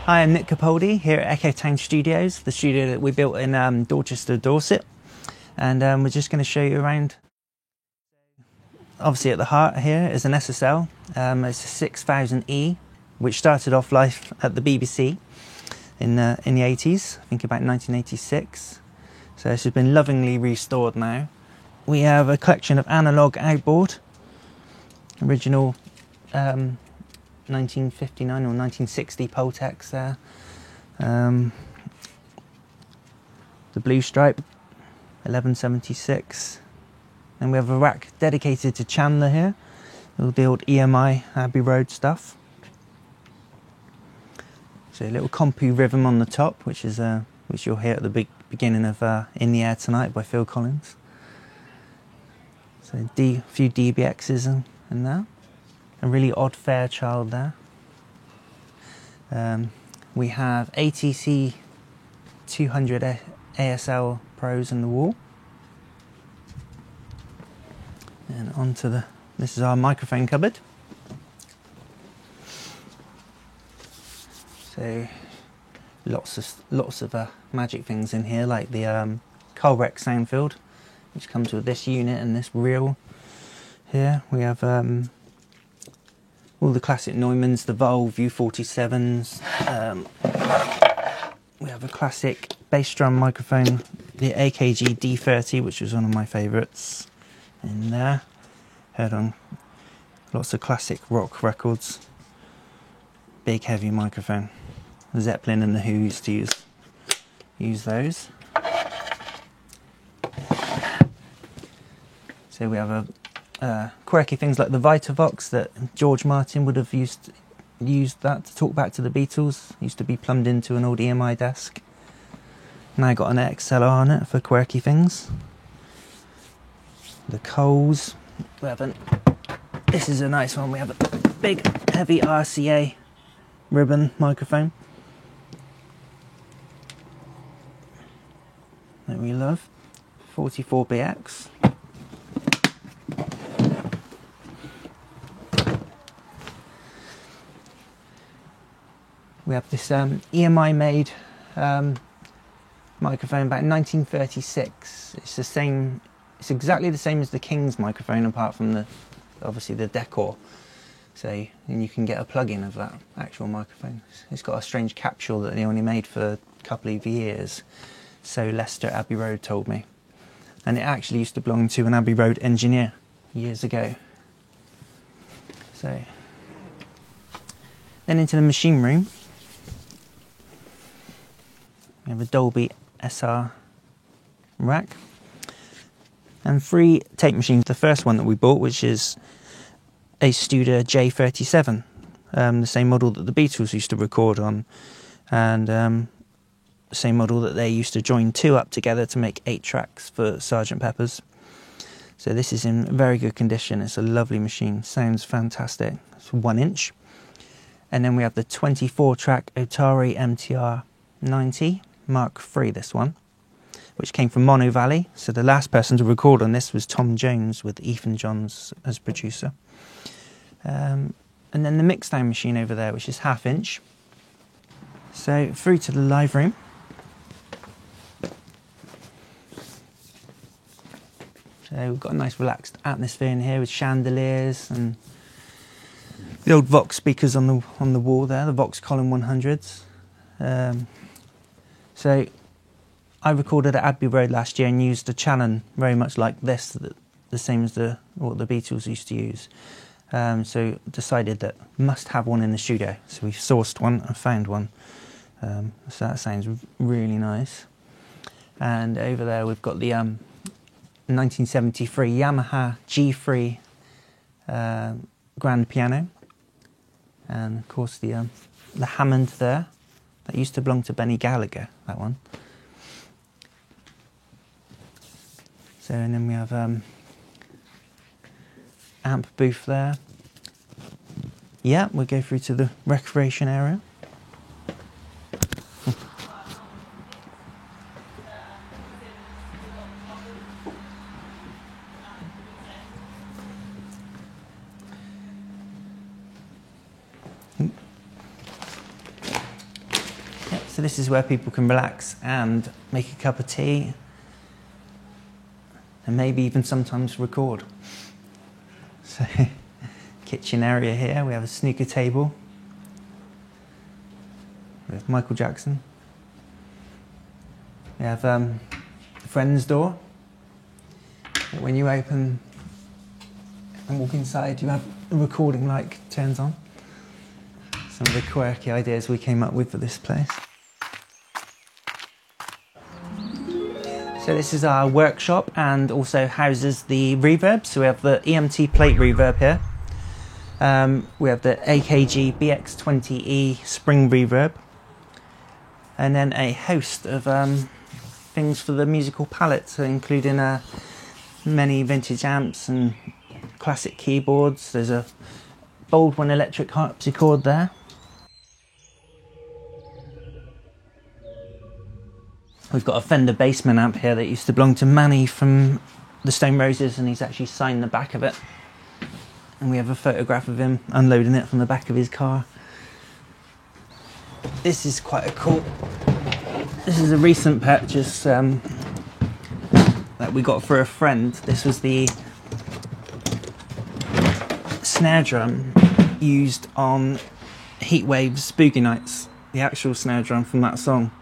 Hi, I'm Nick Capaldi here at Echo Town Studios, the studio that we built in Dorchester, Dorset, and we're just going to show you around. Obviously at the heart here is an SSL, it's a 6000E, which started off life at the BBC in the 80s, I think about 1986, so this has been lovingly restored now. We have a collection of analogue outboard, original 1959 or 1960 Pultex there. The blue stripe 1176, and we have a rack dedicated to Chandler here, all the old EMI Abbey Road stuff. So a little Compu rhythm on the top, which you'll hear at the beginning of In the Air Tonight by Phil Collins. So a few DBXs in there. A really odd Fairchild there. We have ATC 200 ASL Pros in the wall. And onto this is our microphone cupboard. So lots of magic things in here, like the Colrec Soundfield, which comes with this unit and this reel here. We have all the classic Neumanns, the Volve U47s. We have a classic bass drum microphone, the AKG D30, which was one of my favourites in there. Heard on lots of classic rock records. Big heavy microphone. Zeppelin and the Who used to use those. So we have quirky things like the Vitavox that George Martin would have used that to talk back to the Beatles. Used to be plumbed into an old EMI desk. Now got an XLR on it for quirky things. The Coles. This is a nice one. We have a big heavy RCA ribbon microphone that we love. 44BX. We have this EMI made microphone about 1936. It's exactly the same as the King's microphone, apart from obviously the decor. So, and you can get a plug-in of that actual microphone. It's got a strange capsule that they only made for a couple of years, so Leicester Abbey Road told me. And it actually used to belong to an Abbey Road engineer years ago. So, then into the machine room. We have a Dolby SR rack and 3 tape machines. The first one that we bought, which is a Studer J37, the same model that the Beatles used to record on, and the same model that they used to join 2 up together to make 8 tracks for Sgt. Pepper's. So this is in very good condition. It's a lovely machine, sounds fantastic. It's 1 inch. And then we have the 24-track Otari MTR 90 Mark III, this one, which came from Mono Valley. So the last person to record on this was Tom Jones, with Ethan Johns as producer. And then the mixdown machine over there, which is 1/2 inch. So through to the live room. So we've got a nice relaxed atmosphere in here with chandeliers and the old Vox speakers on the wall there, the Vox Column 100s. So I recorded at Abbey Road last year and used a Channon very much like this, the same as what the Beatles used to use. So decided that must have one in the studio. So we sourced one and found one. So that sounds really nice. And over there we've got the 1973 Yamaha G3 grand piano, and of course the Hammond there. That used to belong to Benny Gallagher, that one. So, and then we have amp booth there. Yeah, we'll go through to the recreation area. So this is where people can relax and make a cup of tea, and maybe even sometimes record. So, kitchen area here, we have a snooker table with Michael Jackson. We have a friend's door. When you open and walk inside, you have the recording light turns on. Some of the quirky ideas we came up with for this place. So this is our workshop and also houses the reverb. So we have the EMT plate reverb here. We have the AKG BX20E spring reverb. And then a host of things for the musical palette, so including many vintage amps and classic keyboards. There's a Baldwin electric harpsichord there. We've got a Fender Bassman amp here that used to belong to Manny from the Stone Roses, and he's actually signed the back of it. And we have a photograph of him unloading it from the back of his car. This is quite a cool... This is a recent purchase that we got for a friend. This was the snare drum used on Heatwave's Boogie Nights, the actual snare drum from that song.